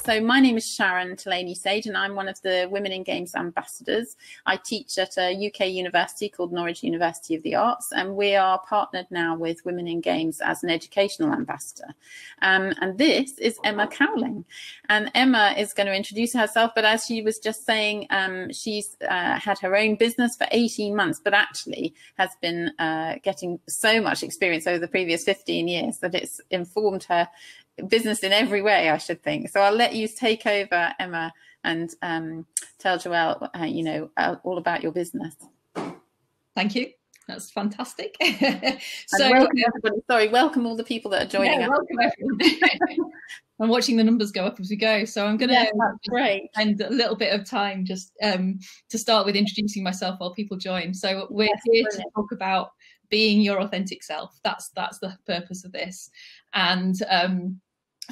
So my name is Sharon Tallaney-Sage, and I'm one of the Women in Games ambassadors. I teach at a UK university called Norwich University of the Arts, and we are partnered now with Women in Games as an educational ambassador. And this is Emma Cowling. And Emma is going to introduce herself, but as she was just saying, she's had her own business for 18 months, but actually has been getting so much experience over the previous 15 years that it's informed her business in every way, I should think. So I'll let you take over, Emma, and tell Joelle, all about your business. Thank you. That's fantastic. So welcome everybody. Sorry, welcome all the people that are joining us. Welcome everyone. I'm watching the numbers go up as we go, so I'm going to spend a little bit of time just to start with introducing myself while people join. So we're here to talk about being your authentic self. That's the purpose of this. And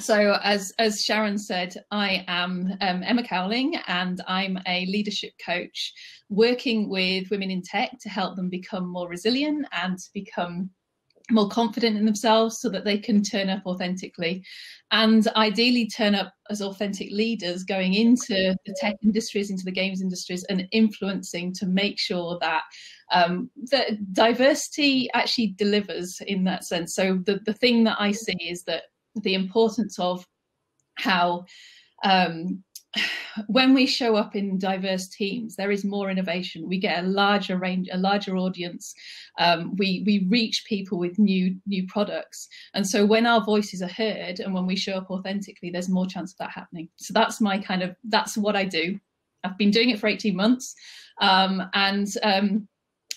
so as Sharon said, I am Emma Cowling, and I'm a leadership coach working with women in tech to help them become more resilient and to become more confident in themselves so that they can turn up authentically, and ideally turn up as authentic leaders going into the tech industries, into the games industries, and influencing to make sure that that diversity actually delivers in that sense. So the thing that I see is that the importance of how when we show up in diverse teams, there is more innovation. We get a larger range, a larger audience. We reach people with new products. And so when our voices are heard and when we show up authentically, there's more chance of that happening. So that's that's what I do. I've been doing it for 18 months.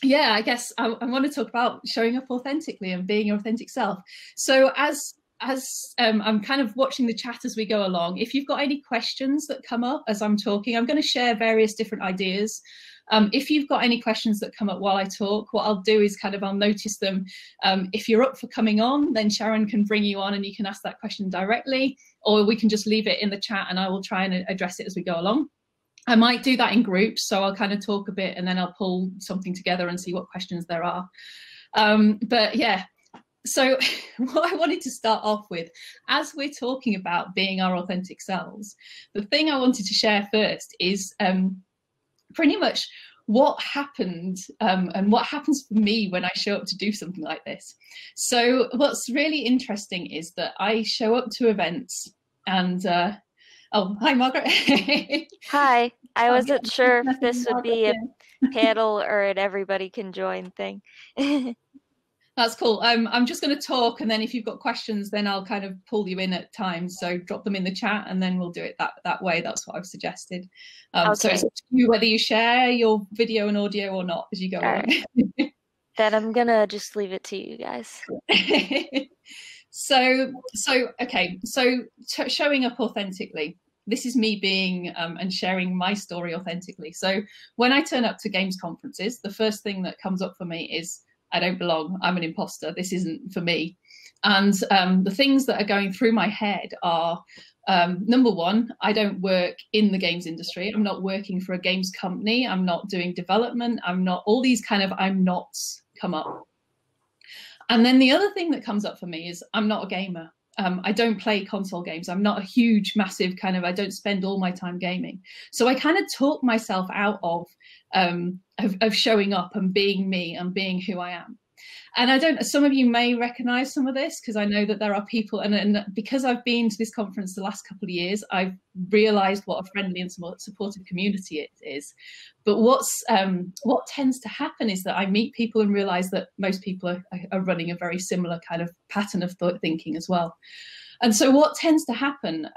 Yeah, I guess I want to talk about showing up authentically and being your authentic self. So as I'm kind of watching the chat as we go along, if you've got any questions that come up as I'm talking, I'm going to share various different ideas. If you've got any questions that come up while I talk, what I'll do is I'll notice them. If you're up for coming on, then Sharon can bring you on and you can ask that question directly, or we can just leave it in the chat and I will try and address it as we go along. I might do that in groups, so I'll kind of talk a bit and then I'll pull something together and see what questions there are. But yeah, so what I wanted to start off with, as we're talking about being our authentic selves, the thing I wanted to share first is pretty much what happened and what happens for me when I show up to do something like this. So what's really interesting is that I show up to events and oh, hi, Margaret. Hi. I wasn't sure if this would be a panel or an everybody can join thing. That's cool. I'm just going to talk, and then if you've got questions, then I'll kind of pull you in at times. So drop them in the chat, and then we'll do it that way. That's what I've suggested. Okay. So it's up to you whether you share your video and audio or not as you go along. Right. Then I'm going to just leave it to you guys. So showing up authentically. This is me being and sharing my story authentically. So when I turn up to games conferences, the first thing that comes up for me is, I don't belong. I'm an imposter. This isn't for me. And the things that are going through my head are, number one, I don't work in the games industry. I'm not working for a games company. I'm not doing development. I'm not, all these kind of I'm nots come up. And then the other thing that comes up for me is I'm not a gamer. I don't play console games. I'm not a huge, massive I don't spend all my time gaming. So I kind of talk myself out of showing up and being me and being who I am. And some of you may recognize some of this because I know that there are people, and because I've been to this conference the last couple of years, I've realized what a friendly and supportive community it is. But what tends to happen is that I meet people and realize that most people are running a very similar kind of pattern of thinking as well. And so what tends to happen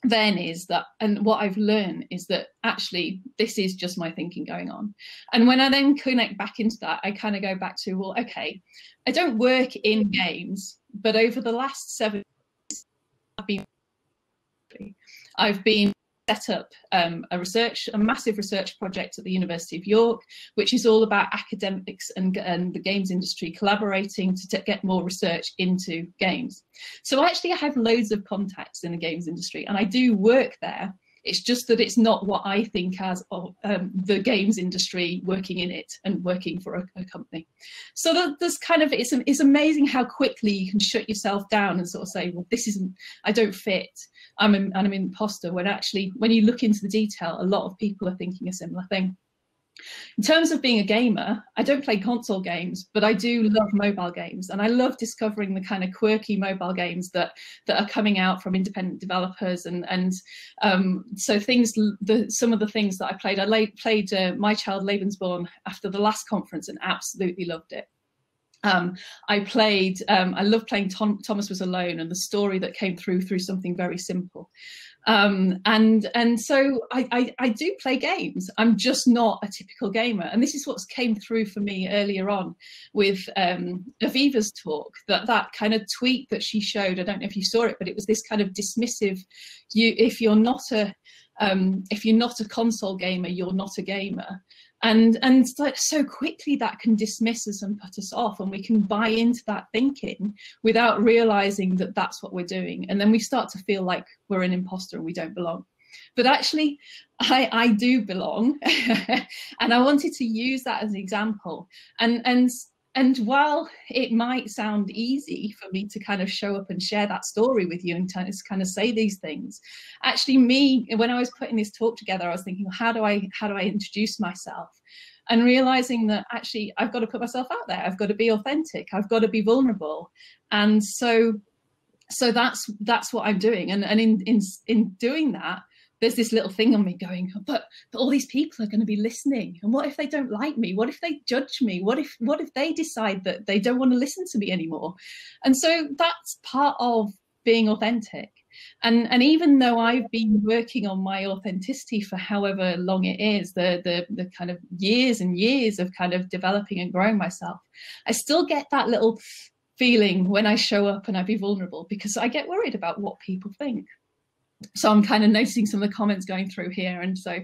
then is that, and what I've learned is that actually this is just my thinking going on. And when I then connect back into that, I kind of go back to, well, okay, I don't work in games, but over the last 7 years, I've been set up a massive research project at the University of York, which is all about academics and the games industry collaborating to get more research into games. So actually I have loads of contacts in the games industry and I do work there. It's just that it's not what I think as the games industry working in it and working for a company. So there's kind of, it's amazing how quickly you can shut yourself down and sort of say, well, this isn't, I don't fit. I'm an imposter, when actually, when you look into the detail, a lot of people are thinking a similar thing. In terms of being a gamer, I don't play console games, but I do love mobile games, and I love discovering the kind of quirky mobile games that are coming out from independent developers, and so some of the things that I played My Child Lebensborn after the last conference and absolutely loved it. I love playing Thomas Was Alone, and the story that came through something very simple. And so I do play games. I'm just not a typical gamer. And this is what's came through for me earlier on with Aviva's talk, that kind of tweet that she showed. I don't know if you saw it, but it was this kind of dismissive, if you're not a console gamer, you're not a gamer. And so quickly that can dismiss us and put us off, and we can buy into that thinking without realizing that that's what we're doing. And then we start to feel like we're an imposter and we don't belong. But actually, I do belong. And I wanted to use that as an example. And while it might sound easy for me to kind of show up and share that story with you and kind of say these things, actually when I was putting this talk together, I was thinking, how do I introduce myself? And realizing that actually I've got to put myself out there. I've got to be authentic. I've got to be vulnerable. And so that's what I'm doing. And in doing that, there's this little thing on me going, but all these people are going to be listening. And what if they don't like me? What if they judge me? What if they decide that they don't want to listen to me anymore? And so that's part of being authentic. And even though I've been working on my authenticity for however long it is, the kind of years and years of kind of developing and growing myself, I still get that little feeling when I show up and I be vulnerable, because I get worried about what people think. So I'm kind of noticing some of the comments going through here. And so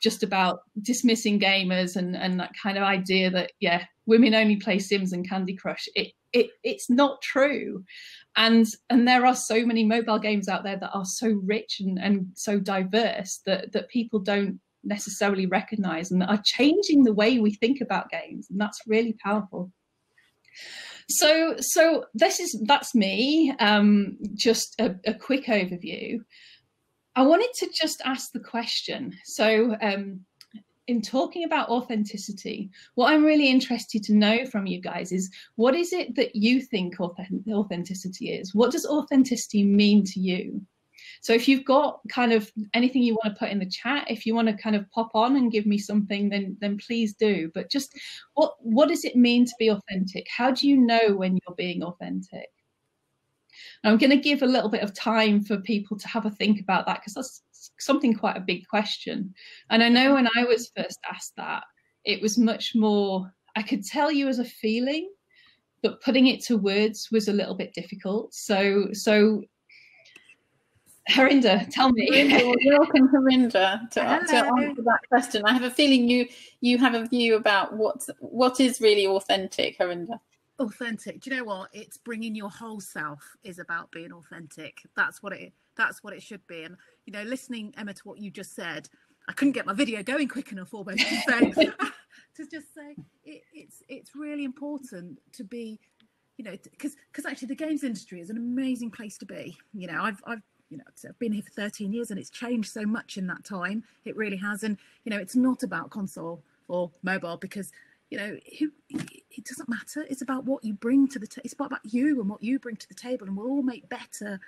just about dismissing gamers and that kind of idea that, yeah, women only play Sims and Candy Crush. It's not true. And there are so many mobile games out there that are so rich and so diverse that people don't necessarily recognize and that are changing the way we think about games. And that's really powerful. So that's me. Just a quick overview. I wanted to just ask the question. So in talking about authenticity, what I'm really interested to know from you guys is, what is it that you think authenticity is? What does authenticity mean to you? So if you've got kind of anything you want to put in the chat, if you want to kind of pop on and give me something, then please do. But just what does it mean to be authentic? How do you know when you're being authentic? I'm going to give a little bit of time for people to have a think about that, because that's something quite a big question. And I know when I was first asked that, it was much more, I could tell you as a feeling, but putting it to words was a little bit difficult. So Harinder, tell me. Welcome, Harinder, to answer that question. I have a feeling you have a view about what is really authentic, Harinder. Authentic. Do you know what? It's bringing your whole self is about being authentic. That's what it should be. And listening, Emma, to what you just said, I couldn't get my video going quick enough almost to just say it's really important to be, because actually the games industry is an amazing place to be. I've been here for 13 years and it's changed so much in that time. It really has. And it's not about console or mobile, because it doesn't matter. It's about what you bring to the table. It's about you and what you bring to the table, and we'll all make better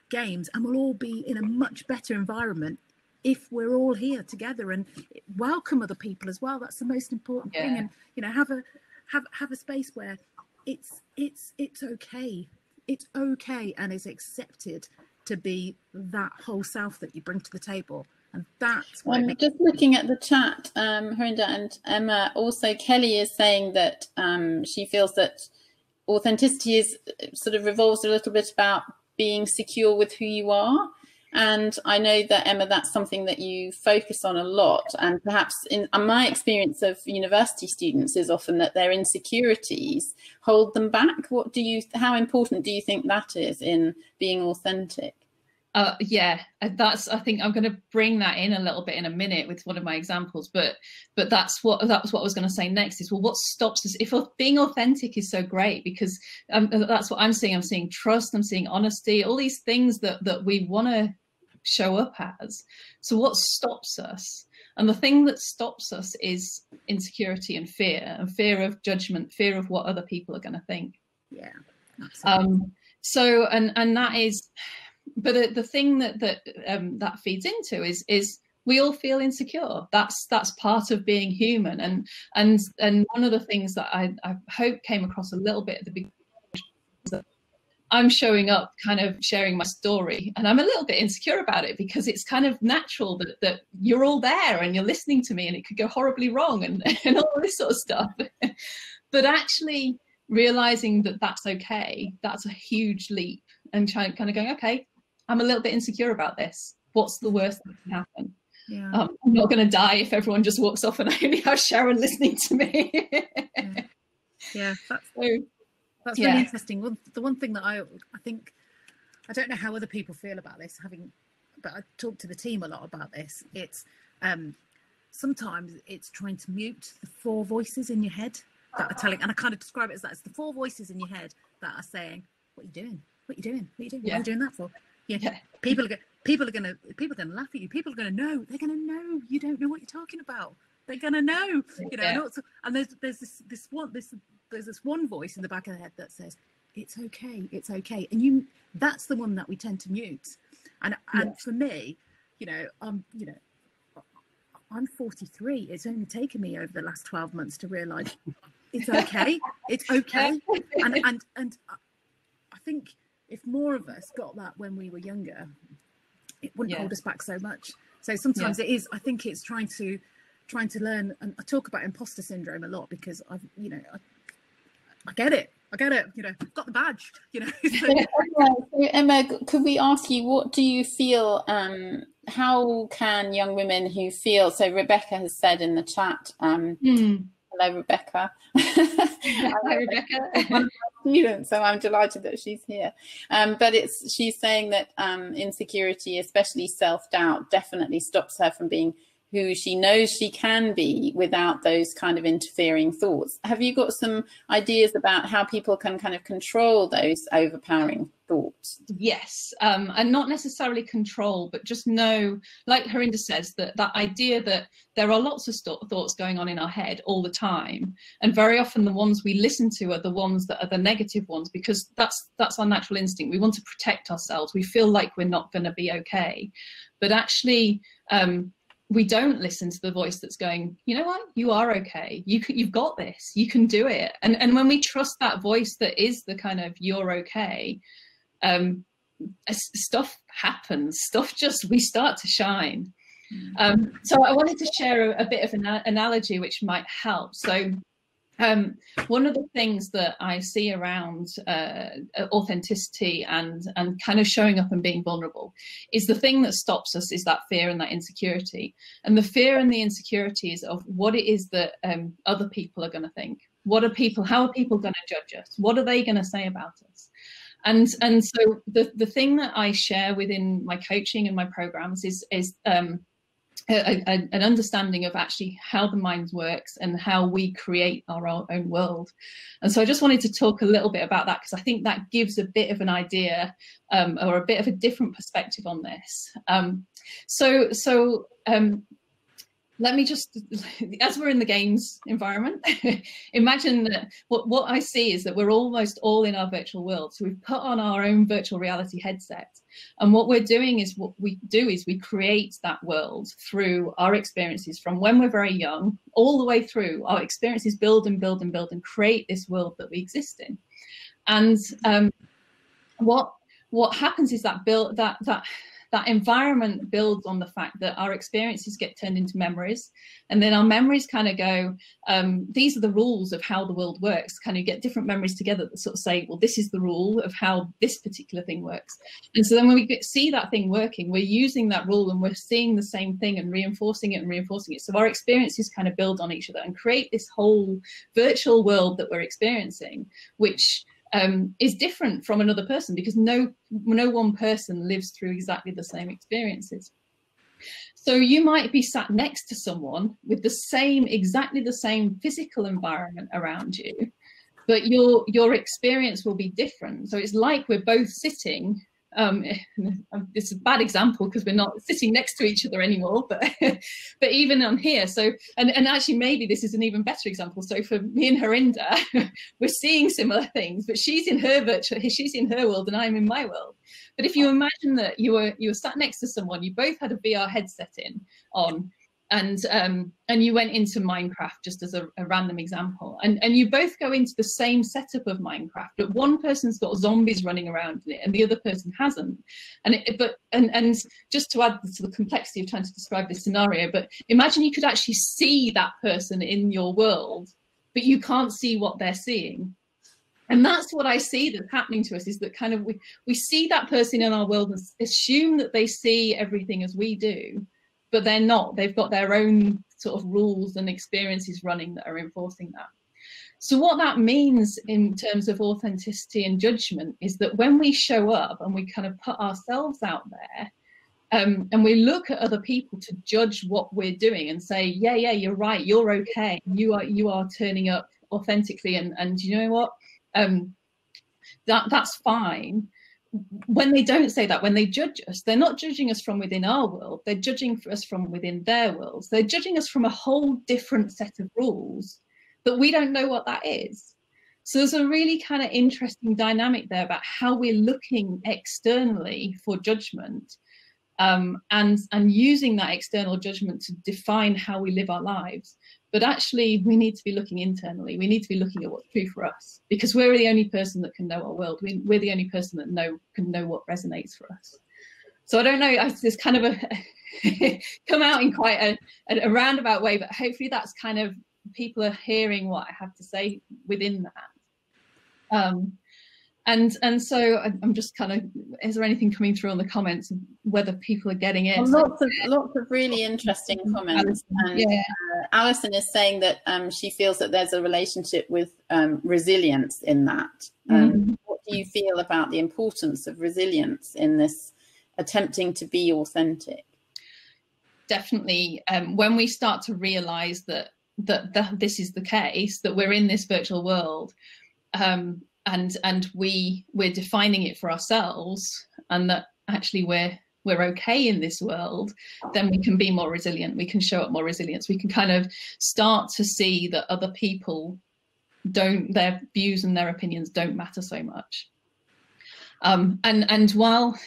games, and we'll all be in a much better environment if we're all here together and welcome other people as well. That's the most important thing. And have a space where it's okay. It's okay and is accepted to be that whole self that you bring to the table. And that's what just looking at the chat, Harinder and Emma, also Kelly is saying that she feels that authenticity is sort of revolves a little bit about being secure with who you are. And I know that, Emma, that's something that you focus on a lot. And perhaps in my experience of university students is often that their insecurities hold them back. How important do you think that is in being authentic? I think I'm going to bring that in a little bit in a minute with one of my examples, but that was what I was going to say next is, well, what stops us if being authentic is so great, because that's what I'm seeing. I'm seeing trust, I'm seeing honesty, all these things that we want to show up as. So what stops us? And the thing that stops us is insecurity and fear of judgment, fear of what other people are going to think. Yeah, absolutely. So and that is, but the thing that feeds into is we all feel insecure. That's part of being human. And one of the things that I hope came across a little bit at the beginning is that I'm showing up, kind of sharing my story, and I'm a little bit insecure about it because it's kind of natural that you're all there and you're listening to me, and it could go horribly wrong and all this sort of stuff. But actually realizing that that's okay, that's a huge leap, and kind of going, okay, I'm a little bit insecure about this. What's the worst that can happen? Yeah. I'm not going to die if everyone just walks off and I only have Sharon listening to me. Yeah, that's So, really interesting. The one thing that I think, I don't know how other people feel about this, but I talk to the team a lot about this. It's sometimes it's trying to mute the 4 voices in your head that are telling, and I kind of describe it as that. It's the 4 voices in your head that are saying, "What are you doing? What are you doing? What are you doing? What are you doing that for?" Yeah. People are gonna laugh at you. People are gonna know. They're gonna know you don't know what you're talking about. They're gonna know. You know. And there's this one voice in the back of the head that says, "It's okay. It's okay." And that's the one that we tend to mute. And for me, I'm 43. It's only taken me over the last 12 months to realise it's okay. It's okay. And I think if more of us got that when we were younger, it wouldn't hold us back so much. So sometimes it is. I think it's trying to learn. And I talk about imposter syndrome a lot because I get it. I've got the badge. So Emma, could we ask you, what do you feel? How can young women who feel? So Rebecca has said in the chat. Hello, Rebecca. Hi, Rebecca. So I'm delighted that she's here. But she's saying that insecurity, especially self-doubt, definitely stops her from being who she knows she can be without those kind of interfering thoughts. Have you got some ideas about how people can kind of control those overpowering thoughts? Yes, and not necessarily control, but just know, like Harinder says, that idea that there are lots of thoughts going on in our head all the time, and very often the ones we listen to are the ones that are the negative ones, because that's our natural instinct. We want to protect ourselves. We feel like we're not going to be okay, but actually we don't listen to the voice that's going, you know what, you are okay. You've got this. You can do it. And when we trust that voice that is the kind of you're okay, stuff happens. We start to shine. So I wanted to share a bit of an analogy which might help. So one of the things that I see around authenticity and kind of showing up and being vulnerable is the thing that stops us is that fear and that insecurity. And the fear and the insecurity is of what it is that other people are going to think. How are people going to judge us? What are they going to say about us? And so the thing that I share within my coaching and my programs is an understanding of actually how the mind works and how we create our own world. And so I just wanted to talk a little bit about that, because I think that gives a bit of an idea or a bit of a different perspective on this. Let me just, as we're in the games environment, imagine that what I see is that we're almost all in our virtual world. So we've put on our own virtual reality headset. And what we create that world through our experiences from when we're very young, all the way through. Our experiences build and build and build and create this world that we exist in. And what happens is that environment builds on the fact that our experiences get turned into memories, and then our memories kind of go, these are the rules of how the world works. Kind of get different memories together that sort of say, well, this is the rule of how this particular thing works. And so then when we see that thing working, we're using that rule and we're seeing the same thing and reinforcing it and reinforcing it. So our experiences kind of build on each other and create this whole virtual world that we're experiencing, which is different from another person, because no one person lives through exactly the same experiences. So you might be sat next to someone with exactly the same physical environment around you, but your experience will be different. So it's like we're both sitting It's a bad example because we're not sitting next to each other anymore, but but even on here. So and actually maybe this is an even better example. So for me and Harinder, we're seeing similar things, but she's in her world and I'm in my world. But if you imagine that you were sat next to someone, you both had a VR headset on, and you went into Minecraft, just as a random example, and you both go into the same setup of Minecraft, but one person's got zombies running around in it and the other person hasn't, and just to add to the complexity of trying to describe this scenario, but imagine you could actually see that person in your world, but you can't see what they're seeing. And that's what I see that's happening to us, is that kind of we see that person in our world and assume that they see everything as we do, but they're not. They've got their own sort of rules and experiences running that are enforcing that. So what that means in terms of authenticity and judgment is that when we show up and we kind of put ourselves out there, and we look at other people to judge what we're doing and say, yeah, you're right, you're okay, you are turning up authentically, and you know what, that's fine. When they don't say that, when they judge us, they're not judging us from within our world, they're judging us from within their worlds. They're judging us from a whole different set of rules that we don't know what that is. So there's a really kind of interesting dynamic there about how we're looking externally for judgment, and using that external judgment to define how we live our lives. But actually, we need to be looking internally. We need to be looking at what's true for us, because we're the only person that can know our world. We're the only person that can know what resonates for us. So I don't know, it's kind of come out in quite a roundabout way, but hopefully that's kind of, people are hearing what I have to say within that. And so I'm just kind of, is there anything coming through on the comments, whether people are getting it? Well, lots of really interesting comments. Alison, and Alison is saying that she feels that there's a relationship with resilience in that. What do you feel about the importance of resilience in this attempting to be authentic? Definitely. When we start to realize that this is the case, that we're in this virtual world, and we're defining it for ourselves, and that actually we're okay in this world, then we can be more resilient. We can show up more resilience. We can kind of start to see that other people their views and their opinions don't matter so much. And while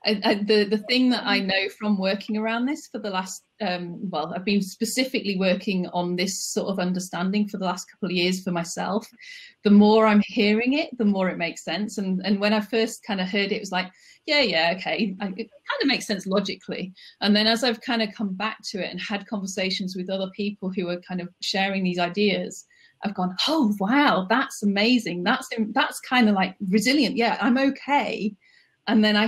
the thing that I know from working around this for the last, I've been specifically working on this sort of understanding for the last couple of years for myself. The more I'm hearing it, the more it makes sense. And when I first kind of heard it, it was like, yeah, okay, it kind of makes sense logically. And then as I've kind of come back to it and had conversations with other people who are kind of sharing these ideas, I've gone, oh, wow, that's amazing. That's kind of like resilient. Yeah, I'm okay. And then I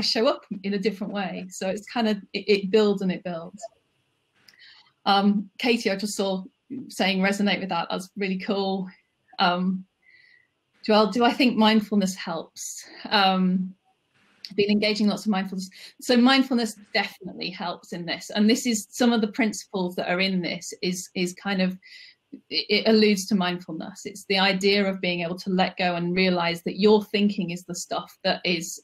show up in a different way. So it's kind of, it builds and it builds. Katie, I just saw saying resonate with that. That's really cool. Joelle, do I think mindfulness helps? I've been engaging lots of mindfulness. So mindfulness definitely helps in this. And this is some of the principles that are in this is kind of, it alludes to mindfulness. It's the idea of being able to let go and realize that your thinking is the stuff that is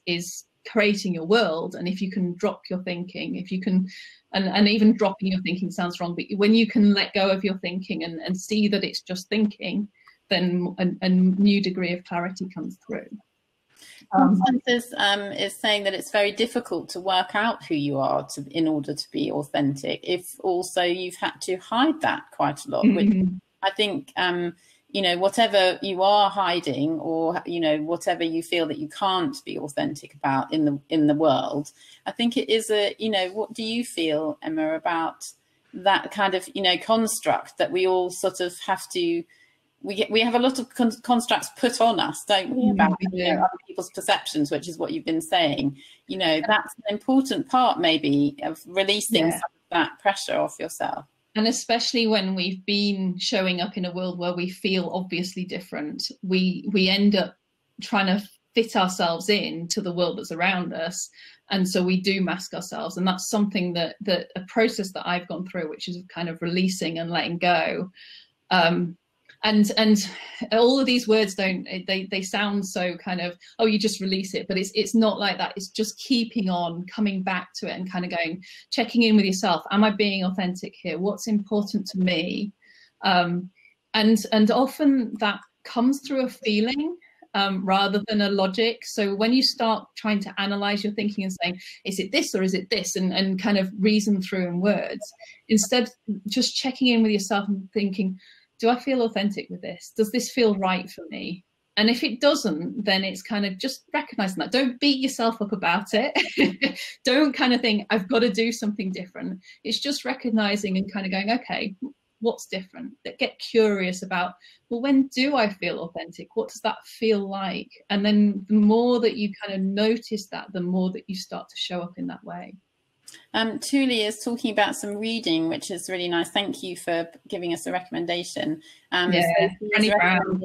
creating your world. And if you can drop your thinking, if you can, and even dropping your thinking sounds wrong, but when you can let go of your thinking and see that it's just thinking, then a new degree of clarity comes through. Constance is saying that it's very difficult to work out who you are in order to be authentic, if also you've had to hide that quite a lot, which I think, whatever you are hiding, or, whatever you feel that you can't be authentic about in the world, I think it is what do you feel, Emma, about that kind of, construct that we all sort of have to, we have a lot of constructs put on us, don't we, about other people's perceptions, which is what you've been saying. That's an important part maybe of releasing some of that pressure off yourself. And especially when we've been showing up in a world where we feel obviously different, we end up trying to fit ourselves in to the world that's around us. And so we do mask ourselves. And that's something that a process that I've gone through, which is kind of releasing and letting go. and all of these words they sound so kind of, oh, you just release it, but it's not like that. It's just keeping on, coming back to it and kind of going, checking in with yourself. Am I being authentic here? What's important to me? And often that comes through a feeling rather than a logic. So when you start trying to analyze your thinking and saying, is it this or is it this, and kind of reason through in words, instead just checking in with yourself and thinking, do I feel authentic with this? Does this feel right for me? And if it doesn't, then it's kind of just recognizing that. Don't beat yourself up about it. Don't kind of think, I've got to do something different. It's just recognizing and kind of going, okay, what's different? Get curious about, well, when do I feel authentic? What does that feel like? And then the more that you kind of notice that, the more that you start to show up in that way. Tuli is talking about some reading, which is really nice. Thank you for giving us a recommendation. Brené Brown.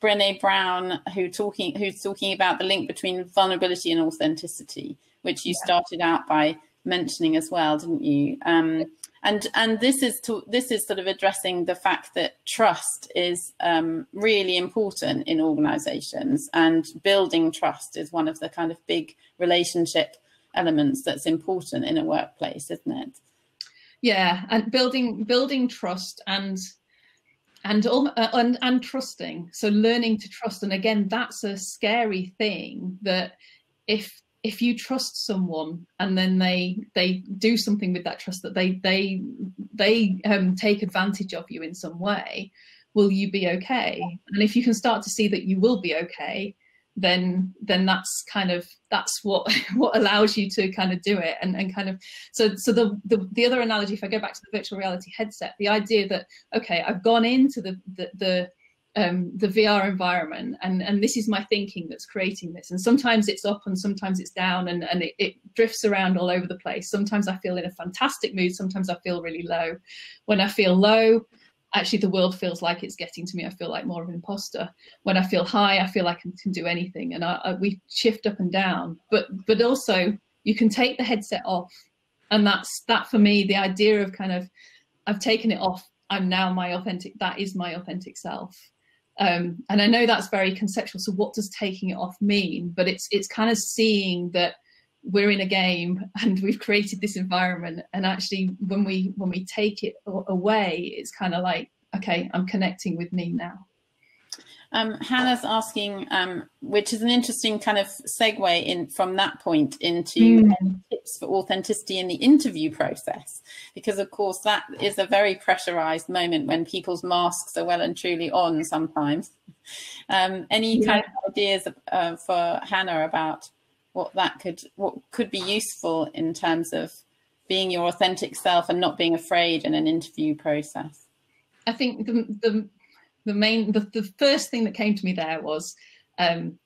Brené Brown, who's talking about the link between vulnerability and authenticity, which you started out by mentioning as well, didn't you? And this is sort of addressing the fact that trust is really important in organisations, and building trust is one of the kind of big relationship elements that's important in a workplace, isn't it? Yeah, and building trust and trusting. So learning to trust, and again, that's a scary thing, that if you trust someone and then they do something with that trust, that they take advantage of you in some way, will you be okay? And if you can start to see that you will be okay, then that's what allows you to kind of do it, and kind of so the other analogy, if I go back to the virtual reality headset, the idea that, okay, I've gone into the VR environment, and this is my thinking that's creating this, and sometimes it's up and sometimes it's down, and it drifts around all over the place. Sometimes I feel in a fantastic mood, sometimes I feel really low. When I feel low, actually the world feels like it's getting to me. I feel like more of an imposter. When I feel high, I feel like I can do anything, and we shift up and down. But also you can take the headset off, and that for me, the idea of kind of, I've taken it off, I'm now that is my authentic self. And I know that's very conceptual. So what does taking it off mean? But it's kind of seeing that we're in a game and we've created this environment, and actually when we take it away, it's kind of like, okay, I'm connecting with me now. Hannah's asking, which is an interesting kind of segue in from that point into tips for authenticity in the interview process, because of course that is a very pressurized moment when people's masks are well and truly on sometimes. Any kind of ideas for Hannah about what could be useful in terms of being your authentic self and not being afraid in an interview process? I think the first thing that came to me there was,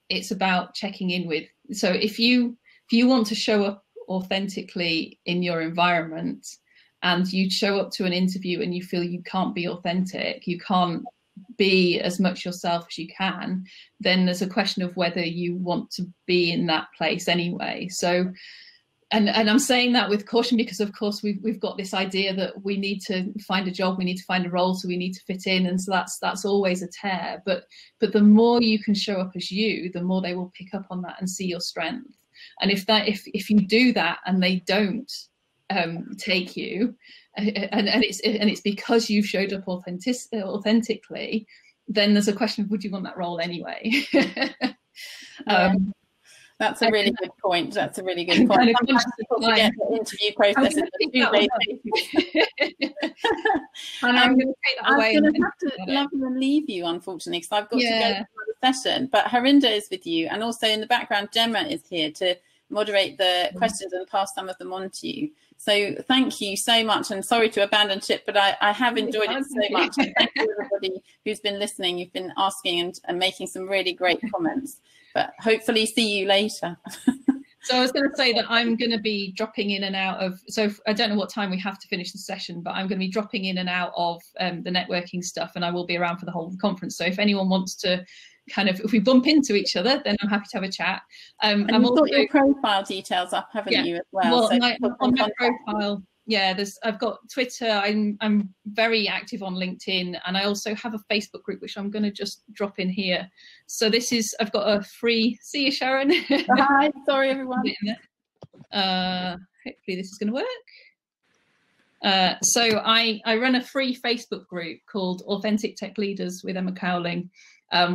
it's about checking in with. So if you want to show up authentically in your environment, and you show up to an interview and you feel you can't be authentic, you can't be as much yourself as you can, then there's a question of whether you want to be in that place anyway. So, and I'm saying that with caution, because of course we've got this idea that we need to find a job, we need to find a role, so we need to fit in, and so that's always a tear. But the more you can show up as you, the more they will pick up on that and see your strength. And if you do that and they don't take you, and it's because you've showed up authentically, then there's a question of, would you want that role anyway? That's a really good point. That's a really good point. Sometimes people forget the interview process is a 2 days. And I'm going to take that away. I'm going to have to love and leave you, unfortunately, because I've got to go to another session. But Harinda is with you, and also in the background, Gemma is here to moderate the questions and pass some of them on to you. So thank you so much, and sorry to abandon ship, but I have enjoyed it so much. And thank you everybody who's been listening. You've been asking and making some really great comments, but hopefully see you later. So I was going to say that I'm going to be dropping in and out of, so I don't know what time we have to finish the session, but I'm going to be dropping in and out of the networking stuff, and I will be around for the whole conference. So if anyone wants to kind of, if we bump into each other, then I'm happy to have a chat. And you've got your profile details up, haven't you, as well? Well, so on my profile, yeah, I've got Twitter. I'm very active on LinkedIn, and I also have a Facebook group which I'm going to just drop in here. So I've got a free. See you, Sharon. Hi, sorry everyone. Hopefully this is going to work. So I run a free Facebook group called Authentic Tech Leaders with Emma Cowling,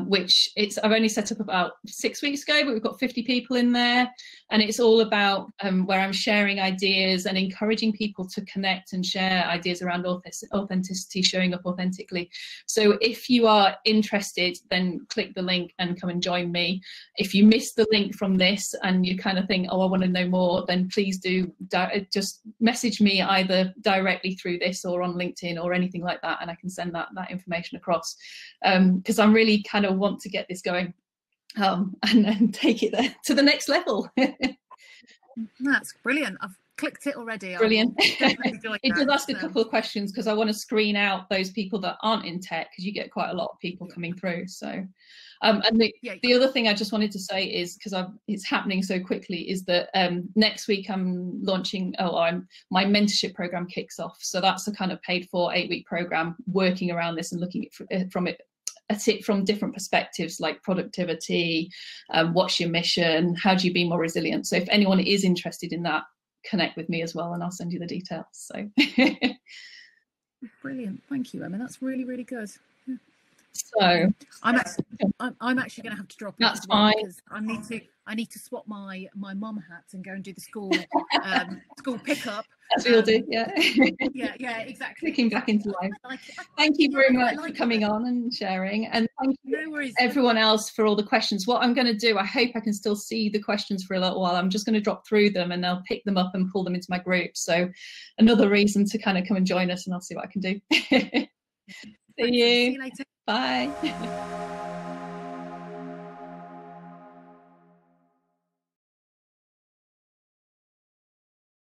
which I've only set up about 6 weeks ago, but we've got 50 people in there, and it's all about where I'm sharing ideas and encouraging people to connect and share ideas around authenticity, showing up authentically. So if you are interested, then click the link and come and join me. If you missed the link from this and you kind of think, oh, I want to know more, then please do just message me either directly through this or on LinkedIn or anything like that, and I can send that information across, because I'm really kind of want to get this going and take it there to the next level. That's brilliant. I've clicked it already. Brilliant. It does ask a couple of questions because I want to screen out those people that aren't in tech, because you get quite a lot of people coming through. So and the other thing I just wanted to say is, because it's happening so quickly, is that next week I'm launching my mentorship program kicks off. So that's a kind of paid for 8-week program working around this and looking at it from different perspectives, like productivity, what's your mission, how do you be more resilient. So if anyone is interested in that, connect with me as well, and I'll send you the details. So brilliant, thank you, Emma. That's really, really good. So I'm actually going to have to drop. That's fine. Because I need to swap my mum hats and go and do the school pickup. As we all do, yeah. yeah, exactly. Looking back into life. Thank you very much for coming on and sharing, and thank you everyone else for all the questions. What I'm going to do, I hope I can still see the questions for a little while. I'm just going to drop through them and I'll pick them up and pull them into my group. So another reason to kind of come and join us, and I'll see what I can do. See you later. Bye.